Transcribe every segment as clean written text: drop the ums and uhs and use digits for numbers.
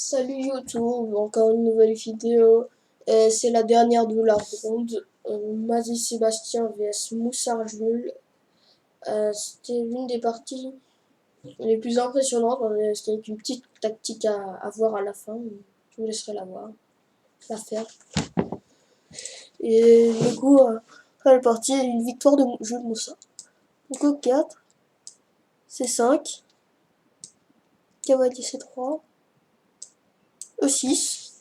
Salut YouTube, encore une nouvelle vidéo. C'est la dernière de la ronde. Mazie Sébastien vs Moussard Jules. C'était l'une des parties les plus impressionnantes. C'était avec une petite tactique à voir à la fin. Je vous laisserai la faire. Et du coup, après la partie, une victoire de Jules Moussard. Donc 4, C5, cavalier C3, E6,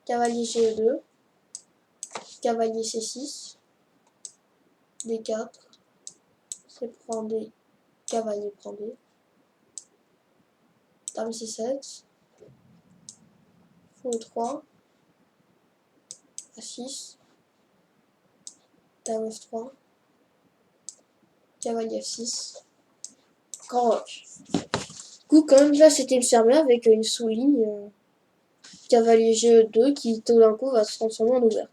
cavalier G2, cavalier C6, D4, C prend D, cavalier prend D, dame C7, fou E3, A6, dame F3, cavalier F6, grand roc. Du coup, quand même, là, c'était le fermé avec une sous-ligne cavalier G2 qui, tout d'un coup, va se transformer en ouvert.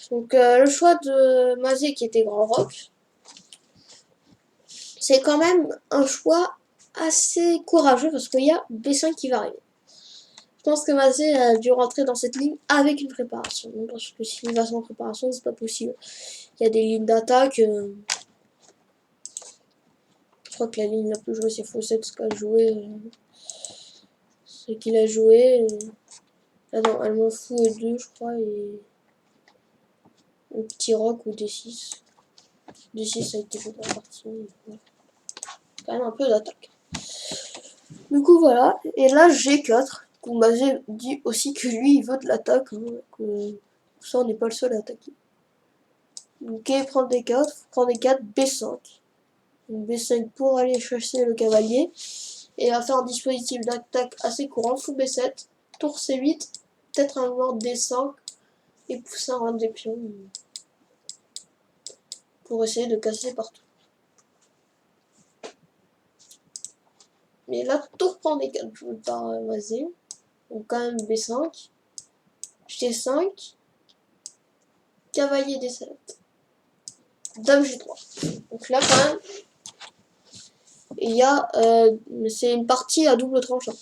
Donc, le choix de Mazé qui était grand roc, c'est quand même un choix assez courageux parce qu'il y a B5 qui va arriver. Je pense que Mazé a dû rentrer dans cette ligne avec une préparation. Parce que s'il va sans préparation, c'est pas possible. Il y a des lignes d'attaque. Je crois que la ligne la plus jouée, c'est Faux7, ce qu'il a joué. Ce qu'il a joué. Ah non, elle m'en fout E2, je crois. Et le petit roc ou D6. D6, ça a été fait pour la partie. Quand même un peu d'attaque. Du coup, voilà. Et là, G4. Mazé dit aussi que lui, il veut de l'attaque. Hein, que ça, on n'est pas le seul à attaquer. Ok, prend D4, prend D4, B5. B5 pour aller chasser le cavalier. Et va faire un dispositif d'attaque assez courant, fou B7, tour C8, peut-être un joueur D5 et pousser un rang des pions pour essayer de casser partout. Mais là, tour prend D4 joué par Mazé. Donc quand même B5, G5, cavalier D7, dame G3. Donc là quand même, il y a, c'est une partie à double tranchant.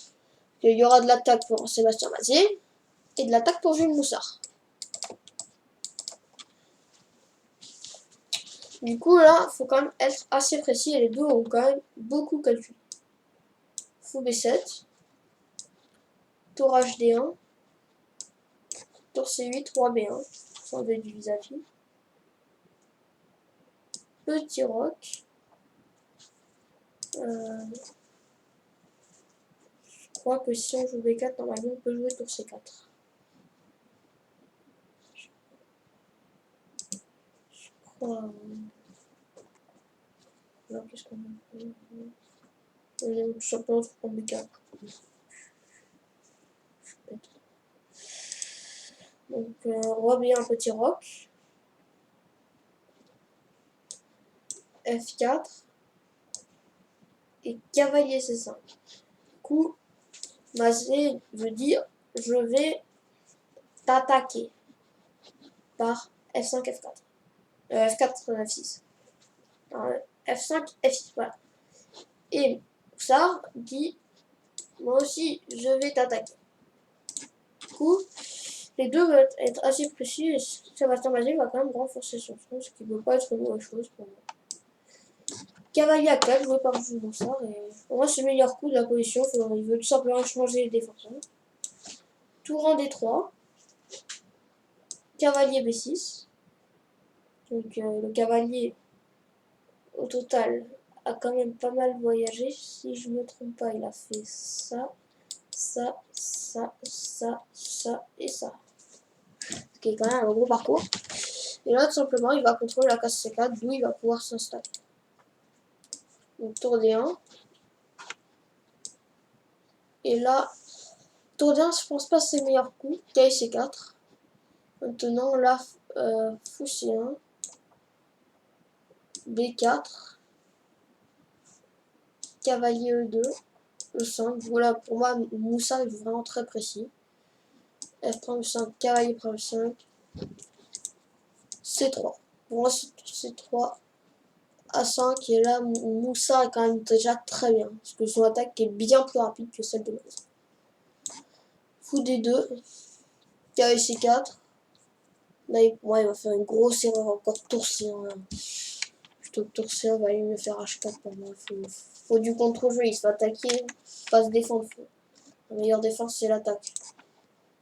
Il y aura de l'attaque pour Sébastien Mazé et de l'attaque pour Jules Moussard. Du coup là, il faut quand même être assez précis et les deux ont quand même beaucoup calculé. Fou B7, tour HD1, tour C8, roi B1, sans du vis-à-vis. Petit roc. Je crois que si on joue B4, normalement on peut jouer tour C4. Je crois. Alors qu'est-ce qu'on a fait? Tout simplement, je prends B4. Donc, roi B1, petit roc. F4. Et cavalier C5. Du coup, Mazé veut dire je vais t'attaquer par F5, F4. F4, F6. Alors, F5, F6, voilà. Et Moussard dit moi aussi je vais t'attaquer. Du coup, les deux veulent être assez précis et Sébastien Mazé va quand même renforcer son front, ce qui ne peut pas être une mauvaise chose pour moi. Cavalier A4 joué par Jules Moussard et pour moi c'est le meilleur coup de la position, il veut tout simplement changer les défenseurs. Tour en D3, cavalier B6. Donc le cavalier au total a quand même pas mal voyagé. Si je me trompe pas, il a fait ça, ça, ça, ça, ça et ça. Ce qui est quand même un gros parcours. Et là, tout simplement, il va contrôler la case C4, d'où il va pouvoir s'installer. Donc tour D1. Et là, tour D1, je pense pas que c'est le meilleur coup. Caille C4. Maintenant, là, fou C1. B4. Cavalier E2. E5. Voilà, pour moi, Moussa est vraiment très précis. F prend E5, cavalier prend E5. C3. Pour moi, C3 à 5 et là Moussa est quand même déjà très bien parce que son attaque est bien plus rapide que celle de Maz. Fou des deux, KSC4. Là pour moi il va faire une grosse erreur encore Tourcien. Plutôt que Tourcien va aller me faire H4 pour moi. Faut du contre-jeu, il se fait attaquer, pas se défendre. La meilleure défense c'est l'attaque.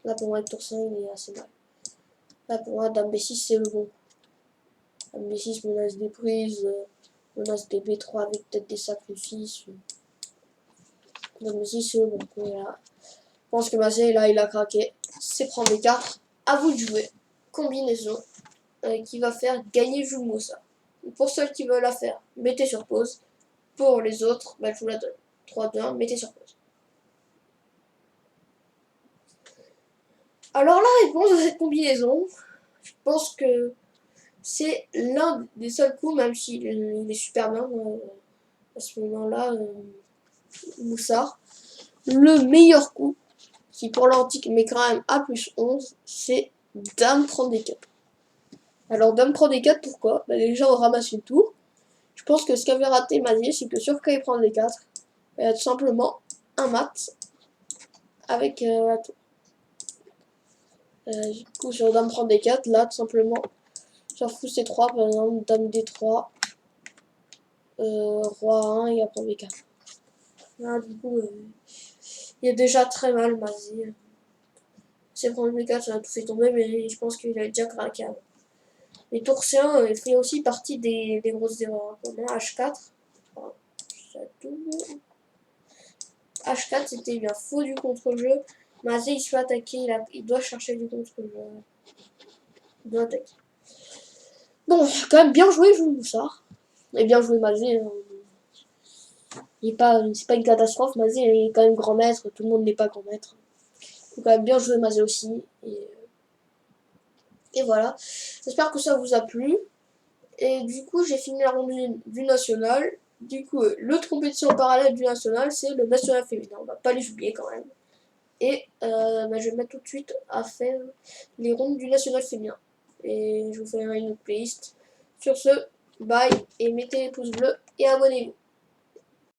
Là pour moi Tourcien il est assez mal. Là pour moi Dame B6 c'est le bon. Dame B6 menace des prises, menace des B3 avec peut-être des sacrifices. Dame B6 c'est le bon. Voilà. Je pense que Mazé là il a craqué. C'est prendre les 4. À vous de jouer. Combinaison qui va faire gagner Moussa. Pour ceux qui veulent la faire, mettez sur pause. Pour les autres, je vous la donne. 3, 2, 1, mettez sur pause. Alors la réponse de cette combinaison, je pense que c'est l'un des seuls coups, même s'il est super bien à ce moment-là, Moussard. Le meilleur coup, qui pour l'antique met quand même à plus 11, c'est Dame prend des 4. Alors Dame prend des 4, pourquoi déjà on ramasse une tour. Je pense que ce qu'avait raté Mazier, c'est que sur quand il prend les 4, il y a tout simplement un mat avec la tour. Du coup sur Dame prend des 4, là tout simplement sur Fou C3 par exemple, Dame D3, Roi 1 et après B4. Là du coup il est déjà très mal Mazier. C'est prendre B4, ça a tout fait tomber, mais je pense qu'il a déjà craqué avant. Les Tourciens fait aussi partie des grosses erreurs. Comme H4. H4 c'était bien faux du contre-jeu. Mazé il se fait attaquer, il doit chercher du contre-jeu. Il doit attaquer. Bon, quand même bien joué Moussard. Et bien joué Mazé. C'est pas une catastrophe, Mazé est quand même grand maître, tout le monde n'est pas grand maître. Il faut quand même bien joué Mazé aussi. Et voilà. J'espère que ça vous a plu. Et du coup, j'ai fini la ronde du national. Du coup, l'autre compétition parallèle du national, c'est le national féminin. On va pas les oublier quand même. Et je vais mettre tout de suite à faire les rondes du national féminin. Et je vous ferai une autre playlist. Sur ce, bye et mettez les pouces bleus et abonnez-vous.